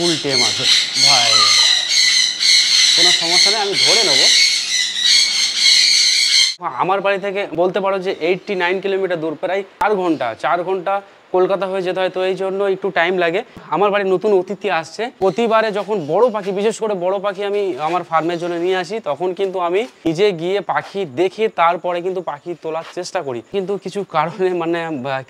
ফুল টেম আছে ভাই, কোনো সমস্যা নেই, আমি ধরে নেবো। আমার বাড়ি থেকে বলতে পারো যে 89 কিলোমিটার দূর, প্রায় 4 ঘন্টা কলকাতা হয়ে যেতে হয়, তো এই জন্য একটু টাইম লাগে। আমার বাড়ি নতুন অতিথি আসছে, প্রতিবারে যখন বড় পাখি, বিশেষ করে বড় পাখি আমি আমার ফার্মের জন্য নিয়ে আসি, তখন কিন্তু আমি নিজে গিয়ে পাখি দেখে তারপরে কিন্তু পাখি তোলার চেষ্টা করি। কিন্তু কিছু কারণে মানে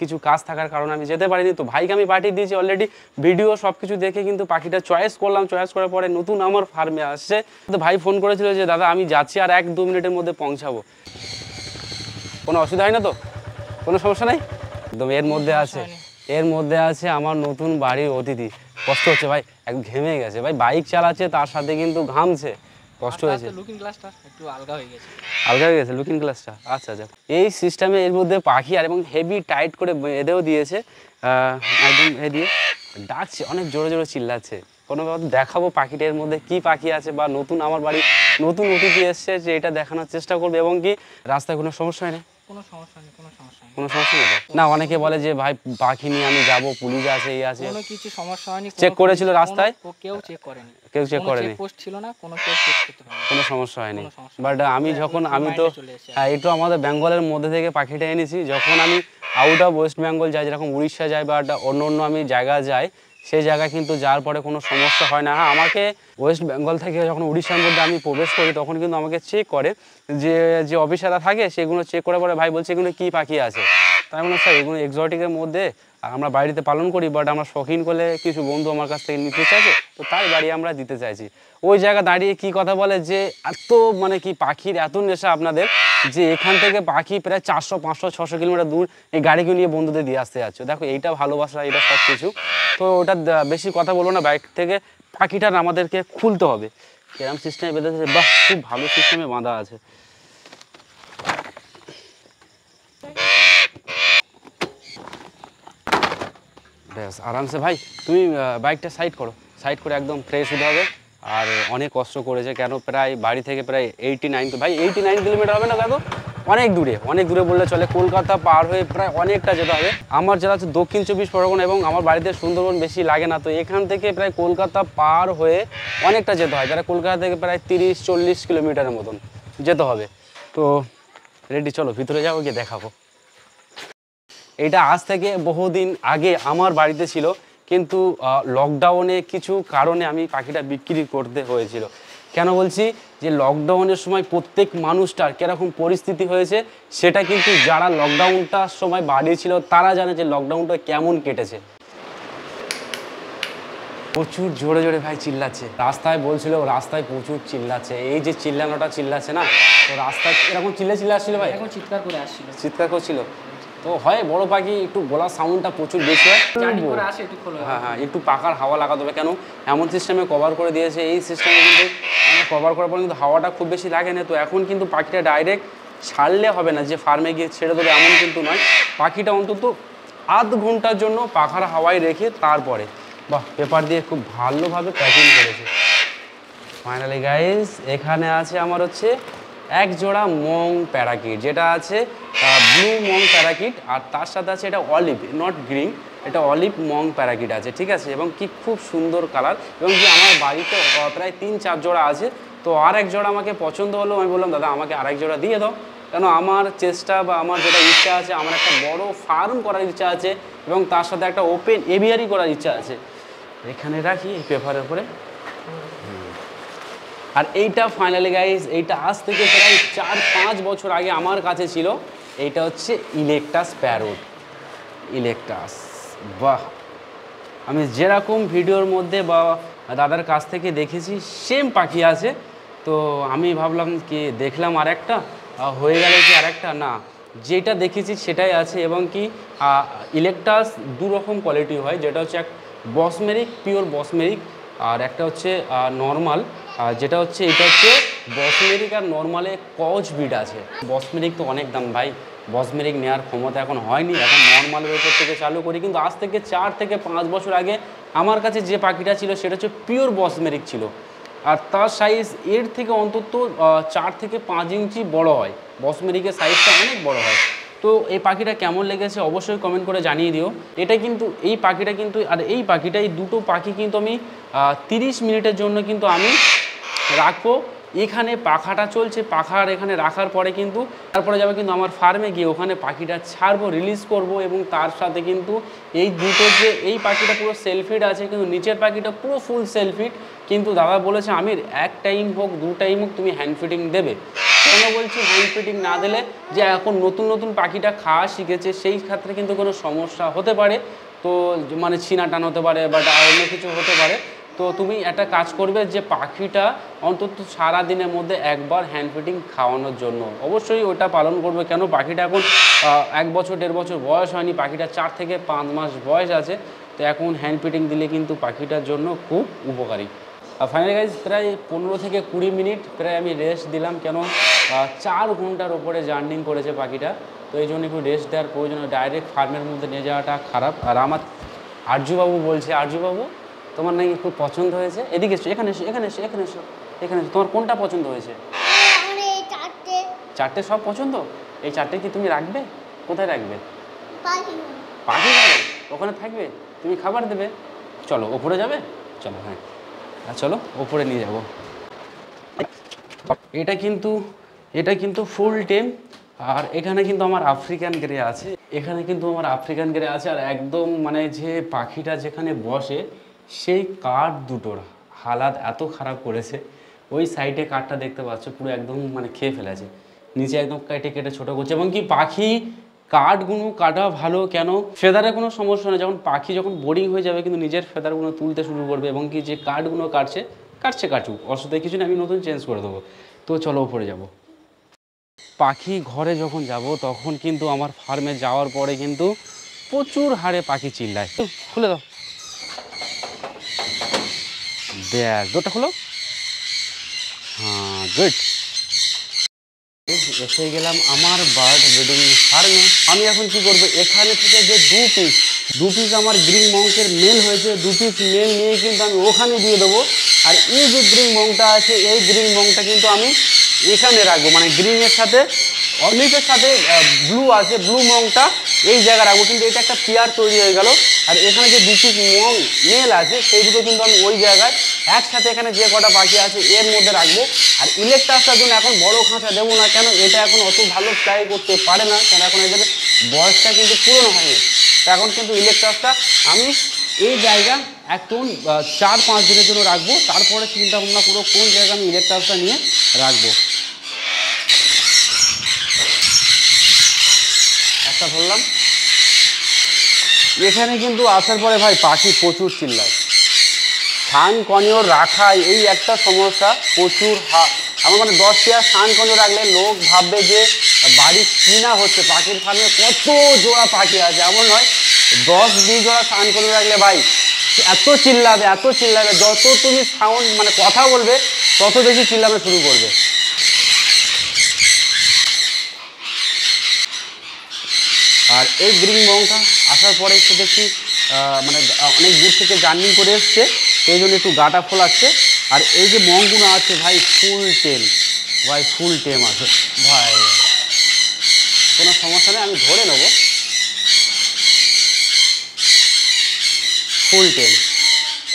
কিছু কাজ থাকার কারণে আমি যেতে পারিনি। তো ভাইকে আমি পাঠিয়ে দিয়েছি অলরেডি, ভিডিও সব কিছু দেখে কিন্তু পাখিটা চয়েস করলাম। চয়েস করার পরে নতুন আমার ফার্মে আসছে, তো ভাই ফোন করেছিল যে দাদা আমি যাচ্ছি, আর 1-2 মিনিটের মধ্যে পৌঁছাবো। কোনো অসুবিধা হয় না তো? কোনো সমস্যা নেই একদম। এর মধ্যে আছে আমার নতুন বাড়ির অতিথি। কষ্ট হচ্ছে ভাই, একদম ঘেমে গেছে ভাই, বাইক চালাচ্ছে তার সাথে কিন্তু ঘামছে, কষ্ট হয়েছে। লুকিং গ্লাসটা একটু আলগা হয়ে গেছে। আলগা হয়ে গেছে লুকিং গ্লাসটা? আচ্ছা আচ্ছা। এই সিস্টেমে এর মধ্যে পাখি আর এবং হেভি টাইট করে বেঁধেও দিয়েছে, একদম দিয়ে ডাকছে, অনেক জোরে জোরে চিল্লাচ্ছে। কোনো ব্যাপার, দেখাবো পাখিটা এর মধ্যে কি পাখি আছে, বা নতুন আমার বাড়ি নতুন অতিথি এসছে যে এটা দেখানোর চেষ্টা করবে। এবং কি রাস্তায় কোনো সমস্যা হয় না? কোনো সমস্যা নেই, কোনো সমস্যা নেই। কোনো সমস্যা নেই না? অনেকে বলে যে ভাই পাখি নিয়ে আমি যাব, পুলিশ আছে, এই আছে। কোনো কিছু সমস্যা হয়নি। চেক করেছিল রাস্তায়? কেউ চেক করেনি। কেউ চেক করেনি? পোস্ট ছিল না, কোনো কেউ চেক করতে পারেনি। কোনো সমস্যা হয়নি। বাট আমি যখন তো একটু আমাদের বেঙ্গলের মধ্যে থেকে পাখিটা এনেছি, যখন আমি আউট অফ ওয়েস্ট বেঙ্গল যাই, যেরকম উড়িষ্যা যাই বা অন্য অন্য আমি জায়গা যাই, সেই জায়গায় কিন্তু যাওয়ার পরে কোনো সমস্যা হয় না। হ্যাঁ, আমাকে ওয়েস্ট বেঙ্গল থেকে যখন উড়িষ্যার মধ্যে আমি প্রবেশ করি, তখন কিন্তু আমাকে চেক করে, যে অফিসাররা থাকে সেগুলো চেক করে পরে ভাই বলছে এগুলো কী পাখি আছে। তাই বললাম স্যার এগুলো এক্সোটিকের মধ্যে আমরা বাড়িতে পালন করি, বাট আমরা শৌখিন করলে কিছু বন্ধু আমার কাছ থেকে নিতে চাইছে, তো তাই বাড়ি আমরা দিতে চাইছি। ওই জায়গা দাঁড়িয়ে কি কথা বলে যে এত মানে কি পাখির এত নেশা আপনাদের, যে এখান থেকে পাখি প্রায় 400, 500, 600 কিলোমিটার দূর এই গাড়িকে নিয়ে বন্ধুদের দিয়ে আসতে যাচ্ছে। দেখো এইটা ভালোবাসা, এটা সব কিছু। তো ওটা বেশি কথা বলবো না, বাইক থেকে পাখিটার আমাদেরকে খুলতে হবে। কেরম সিস্টেমে বেঁধেছে, বাহ খুব ভালো সিস্টেমে বাঁধা আছে। ব্যাস আরামসে ভাই, তুমি বাইকটা সাইড করো, সাইড করে একদম ফ্রেশ হতে হবে। আর অনেক কষ্ট করেছে, কেন প্রায় বাড়ি থেকে প্রায় 89, তো ভাই 89 কিলোমিটার হবে না? দেখো অনেক দূরে বললে চলে, কলকাতা পার হয়ে প্রায় অনেকটা যেতে হবে। আমার জেলা হচ্ছে দক্ষিণ 24 পরগনা, এবং আমার বাড়িতে সুন্দরবন বেশি লাগে না, তো এখান থেকে প্রায় কলকাতা পার হয়ে অনেকটা যেতে হয়, প্রায় কলকাতা থেকে প্রায় 30-40 কিলোমিটারের মতন যেতে হবে। তো রেডি, চলো ভিতরে যাবো, গিয়ে দেখাবো। এটা আজ থেকে বহুদিন আগে আমার বাড়িতে ছিল, কিন্তু লকডাউনে কিছু কারণে আমি পাখিটা বিক্রি করতে হয়েছিল। কেন বলছি, যে লকডাউনের সময় প্রত্যেক মানুষটার কীরকম পরিস্থিতি হয়েছে, সেটা কিন্তু যারা লকডাউনটার সময় বাড়ি ছিল তারা জানে যে লকডাউনটা কেমন কেটেছে। প্রচুর জোরে জোরে ভাই চিল্লাচ্ছে, রাস্তায় বলছিল রাস্তায় প্রচুর চিল্লাচ্ছে, এই যে চিল্লাচ্ছে না, তো রাস্তায় এরকম চিল্লে আসছিল ভাই, এখন চিৎকার করে আসছিল, চিৎকার করছিল। তো হয় বড় পাখি একটু গলার সাউন্ডটা প্রচুর বেশি হয়। হ্যাঁ, একটু পাখার হাওয়া লাগাতে হবে, কেন এমন সিস্টেমে কভার করে দিয়েছে, এই সিস্টেমে কিন্তু কভার করার পর কিন্তু হাওয়াটা খুব বেশি লাগে না। তো এখন কিন্তু পাখিটা ডাইরেক্ট ছাড়লে হবে না, যে ফার্মে গিয়ে ছেড়ে দেবে এমন কিন্তু নয়, পাখিটা অন্তত আধ ঘন্টার জন্য পাখার হাওয়ায় রেখে তারপরে, বাহ পেপার দিয়ে খুব ভালোভাবে প্যাকিং করেছে। ফাইনালি গাইস, এখানে আছে আমার হচ্ছে এক জোড়া মং প্যারাকিট, যেটা আছে ব্লু মং প্যারাকিট, আর তার সাথে আছে এটা অলিভ, নট গ্রিন, এটা অলিভ মং প্যারাকিট আছে, ঠিক আছে। এবং কি খুব সুন্দর কালার, এবং কি আমার বাড়িতে প্রায় 3-4 জোড়া আছে, তো আর এক জোড়া আমাকে পছন্দ হলো, আমি বললাম দাদা আমাকে আরেক জোড়া দিয়ে দাও, কেন আমার চেষ্টা বা আমার যেটা ইচ্ছা আছে, আমার একটা বড় ফার্ম করার ইচ্ছা আছে, এবং তার সাথে একটা ওপেন এভিয়ারি করার ইচ্ছা আছে। এখানে রাখি এই পেপারের উপরে। আর এইটা ফাইনালি গাইস, এইটা আজ থেকে প্রায় 4-5 বছর আগে আমার কাছে ছিল। এইটা হচ্ছে ইলেকটাস প্যারট, ইলেকটাস। বাহ, আমি যেরকম ভিডিওর মধ্যে বা দাদার কাছ থেকে দেখেছি সেম পাখি আছে। তো আমি ভাবলাম কি দেখলাম আর একটা হয়ে গেল কি আর একটা, না যেটা দেখেছি সেটাই আছে। এবং কি ইলেকটাস দু রকম কোয়ালিটি হয়, যেটা হচ্ছে এক বসমেরিক, পিওর বসমেরিক, আর একটা হচ্ছে নর্মাল, যেটা হচ্ছে এটা হচ্ছে বসমেরিক আর নর্মালে কচ বিড আছে। বসমেরিক তো অনেক দাম ভাই, বসমেরিক নেওয়ার ক্ষমতা এখন হয়নি, এখন নর্মাল ওয়েপের থেকে চালু করি। কিন্তু আজ থেকে 4 থেকে 5 বছর আগে আমার কাছে যে পাখিটা ছিল সেটা হচ্ছে পিওর বসমেরিক ছিল, আর তার সাইজ এর থেকে অন্তত 4 থেকে 5 ইঞ্চি বড় হয়। বসমেরিকের সাইজটা অনেক বড় হয়। তো এই পাখিটা কেমন লেগেছে অবশ্যই কমেন্ট করে জানিয়ে দিও। এটা কিন্তু এই পাখিটা কিন্তু আর এই পাখিটা এই দুটো পাখি কিন্তু আমি 30 মিনিটের জন্য কিন্তু আমি রাখবো। এখানে পাখাটা চলছে, পাখার এখানে রাখার পরে কিন্তু তারপরে যাবে কিন্তু আমার ফার্মে গিয়ে ওখানে পাখিটা ছাড়বো, রিলিজ করব। এবং তার সাথে কিন্তু এই দুটো যে এই পাখিটা পুরো সেলফিড আছে, কিন্তু নিচের পাখিটা পুরো ফুল সেলফিড। কিন্তু দাদা বলেছে আমি এক টাইম হোক 2 টাইম হোক তুমি হ্যান্ড ফিডিং দেবে। কেন বলছি হ্যান্ড ফিডিং না দিলে, যে এখন নতুন নতুন পাখিটা খাওয়া শিখেছে, সেই ক্ষেত্রে কিন্তু কোনো সমস্যা হতে পারে। তো মানে ছিনা টান হতে পারে বা অন্য কিছু হতে পারে। তো তুমি একটা কাজ করবে যে পাখিটা অন্তত সারা দিনের মধ্যে একবার হ্যান্ড ফিডিং খাওয়ানোর জন্য অবশ্যই ওটা পালন করবে। কেন পাখিটা এখন 1 বছর 1.5 বছর বয়স হয়নি, পাখিটা 4 থেকে 5 মাস বয়স আছে। তো এখন হ্যান্ড ফিডিং দিলে কিন্তু পাখিটার জন্য খুব উপকারী। ফাইনালি গাইজ প্রায় 15 থেকে 20 মিনিট প্রায় আমি রেস্ট দিলাম। কেন 4 ঘন্টার ওপরে জার্নিং করেছে পাখিটা, তো এই জন্য একটু রেস্ট দেওয়ার প্রয়োজন। ডাইরেক্ট ফার্মের মধ্যে নিয়ে যাওয়াটা খারাপ। আর আমার আরজুবাবু বলছে, আরজুবাবু তোমার নাকি খুব পছন্দ হয়েছে, এদিকে এসো, এখানে এসো, এখানে এসো, এখানে এসো, এখানে এসো। তোমার কোনটা পছন্দ হয়েছে? 4টে সব পছন্দ। এই 4টে কি তুমি রাখবে? কোথায় রাখবে? পাখি ঘরে ওখানে থাকবে, তুমি খাবার দেবে। চলো ওপরে যাবে, চলো। হ্যাঁ চলো ওপরে নিয়ে যাব। এটা কিন্তু ফুল টেম। আর এখানে কিন্তু আমার আফ্রিকান গ্রে আছে, এখানে কিন্তু আমার আফ্রিকান গ্রে আছে। আর একদম মানে যে পাখিটা যেখানে বসে সেই কাঠ দুটোর হালাত এত খারাপ করেছে। ওই সাইডে কাঠটা দেখতে পাচ্ছ পুরো একদম মানে খেয়ে ফেলেছে, নিচে একদম কেটে কেটে ছোটো করছে। এবং কি পাখি কাঠগুলো কাটা ভালো, কেন ফেদারে কোনো সমস্যা নেই। যখন পাখি যখন বোরিং হয়ে যাবে কিন্তু নিজের ফেদারগুলো তুলতে শুরু করবে। এবং কি যে কাঠগুলো কাটুক, অসুবিধা কিছু নেই, আমি নতুন চেঞ্জ করে দেবো। তো চলো উপরে যাব। পাখি ঘরে যখন যাব তখন কিন্তু আমার ফার্মে যাওয়ার পরে কিন্তু প্রচুর হারে পাখি চিল্লায়। খুলে দাও, দেখ দোরটা খোলো। হ্যাঁ গুড। এসে গেলাম আমার বার্ড ব্রিডিং ফার্মে। আমি এখন কি করবো, এখানে থেকে যে দু পিস আমার গ্রিন মঙ্কের মেল হয়েছে, 2 পিস মেল নিয়ে কিন্তু আমি ওখানে দিয়ে দেবো। আর এই যে গ্রিন মংটা আছে, এই গ্রিন মংটা কিন্তু আমি এখানে রাখবো, মানে গ্রিনের সাথে অলিভের সাথে ব্লু আছে, ব্লু মংটা এই জায়গায় রাখবো। কিন্তু এটা একটা পেয়ার তৈরি হয়ে গেল। আর এখানে যে 2 পিস মং মেল আছে সেই দুটো কিন্তু আমি ওই জায়গায় একসাথে এখানে যে কটা পাখি আছে এর মধ্যে রাখবো। আর ইলেকট্রাসটার জন্য এখন বড় খাঁচা দেবো না, কেন এটা এখন অত ভালো ফ্লাই করতে পারে না, কেন এখন এদের বয়সটা কিন্তু পুরনো হয়নি। তো এখন কিন্তু ইলেকট্রাসটা আমি এই জায়গা একদম 4-5 দিনের জন্য রাখবো। তারপরে চিন্তা ভাবনা করবো কোন জায়গায় আমি ইলেকট্রাসটা নিয়ে রাখবো। একটা ধরলাম। এখানে কিন্তু আসার পরে ভাই পাখি প্রচুর চিল্লায়, সান কনিওর রাখা এই একটা সমস্যা। প্রচুর আমার মানে 10 পেয়ার সান কনিও রাখলে লোক ভাববে যে বাড়ি কিনা হচ্ছে। পাখির ফার্মে কত জোড়া পাখি আছে, এমন নয়। 10-20 জোড়া সান কনিও রাখলে ভাই এত চিল্লাবে, যত তুমি সাউন্ড মানে কথা বলবে তত বেশি চিল্লাবে শুরু করবে। আর এই গ্রিন মংটা আসার পরে একটু দেখছি মানে অনেক দূর থেকে জার্নি করে এসছে, সেই জন্য একটু গাটা ফোলাচ্ছে। আর এই যে মংগুলো আছে ভাই ফুল টেম, ভাই ফুল টেম আছে ভাই, কোনো সমস্যা নেই, আমি ধরে নেবো। ফুল টেম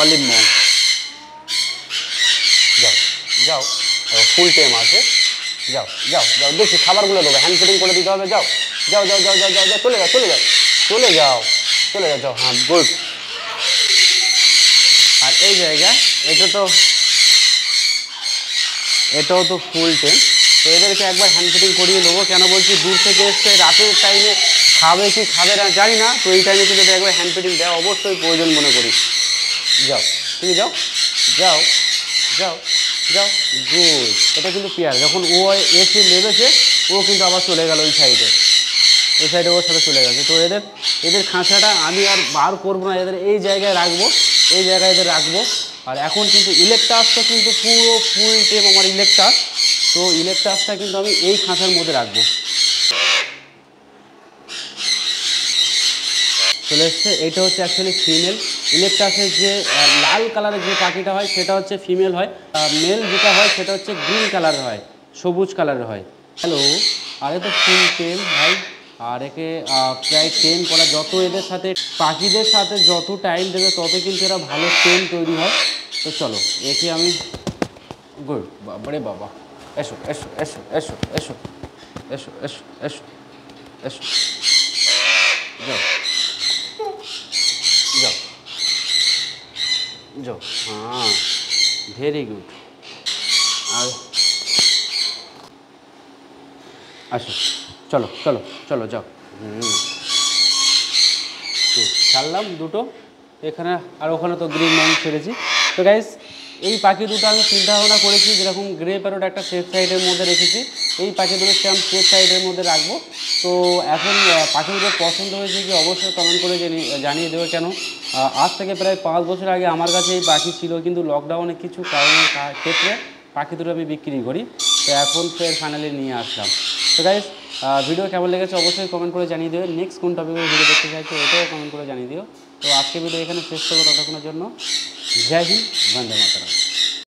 অলিভ মং, যাও ফুল টেম আছে, যাও দেখছি খাবারগুলো দেবো, হ্যান্ড ফিডিং করে দিতে হবে। যাও চলে যাও। হ্যাঁ গুড। আর এই জায়গা এটাও তো ফুল টেম। তো এদেরকে একবার হ্যান্ড ফিডিং করিয়ে নেবো। কেন বলছি, দূর থেকে এসছে, রাতের টাইমে খাবে কি খাবে না জানি না। তো এই টাইমে কিন্তু একবার হ্যান্ড ফিডিং দেওয়া অবশ্যই প্রয়োজন মনে করি। যাও তুমি যাও গুড। এটা কিন্তু পেয়ার, যখন ও এসে নেমেছে ও কিন্তু আবার চলে গেল ওই সাইডে ওর সাথে চলে গেছে। তো এদের খাঁচাটা আমি আর বার করবো না, এদের এই জায়গায় রাখবো, আর এখন কিন্তু ইলেকট্রাসটা কিন্তু পুরো ফুল টেম আমার ইলেকট্রাস। তো ইলেকট্রাসটা কিন্তু আমি এই খাঁচার মধ্যে রাখবো। চলে এসছে, এটা হচ্ছে অ্যাকচুয়ালি ফিমেল। ইলেকট্রাসের যে লাল কালারের যে পাখিটা হয় সেটা হচ্ছে ফিমেল হয়, মেল যেটা হয় সেটা হচ্ছে গ্রিন কালারের হয়, সবুজ কালারের হয়। হ্যালো, আরে তো ফুল টেম ভাই, আর একে প্রায় টেম করা, যত এদের সাথে পাখিদের সাথে যত টাইম দেবে তত কিন্তু এরা ভালো টেম তৈরি হয়। তো চলো একে আমি গুড বাবারে বাবা, এসো এসো এসো এসো এসো এসো এসো এসো এসো, যাও যাও যাও, হ্যাঁ ভেরি গুড। আর আসো, চলো চলো চলো যাও। ছাড়লাম দুটো এখানে, আর ওখানে তো গ্রিন মাউন্ট ছেড়েছি। তো গাইস এই পাখি দুটো আমি চিন্তা ভাবনা করেছি, যেরকম গ্রে প্যারট একটা সেফ সাইডের মধ্যে রেখেছি, এই পাখি দুটোকে আমি সেফ সাইডের মধ্যে রাখবো। তো এখন পাখি দুটো পছন্দ হয়েছে কি অবশ্যই কমেন্ট করে জানিয়ে দেবে। কেন আজ থেকে প্রায় 5 বছর আগে আমার কাছে এই পাখি ছিল, কিন্তু লকডাউনে কিছু কারণের ক্ষেত্রে পাখি দুটো আমি বিক্রি করি। তো এখন ফের ফাইনালি নিয়ে আসলাম। তো গাইস ভিডিও কেমন লেগেছে অবশ্যই কমেন্ট করে জানিয়ে দেবে। নেক্সট কোন টপিকের ভিডিও দেখতে চাইছো এটাও কমেন্ট করে জানিয়ে দিও। তো আজকে ভিডিও এখানে শেষ করবো, ততক্ষণের জন্য জয় হিন্দ, বন্দে মাতরম।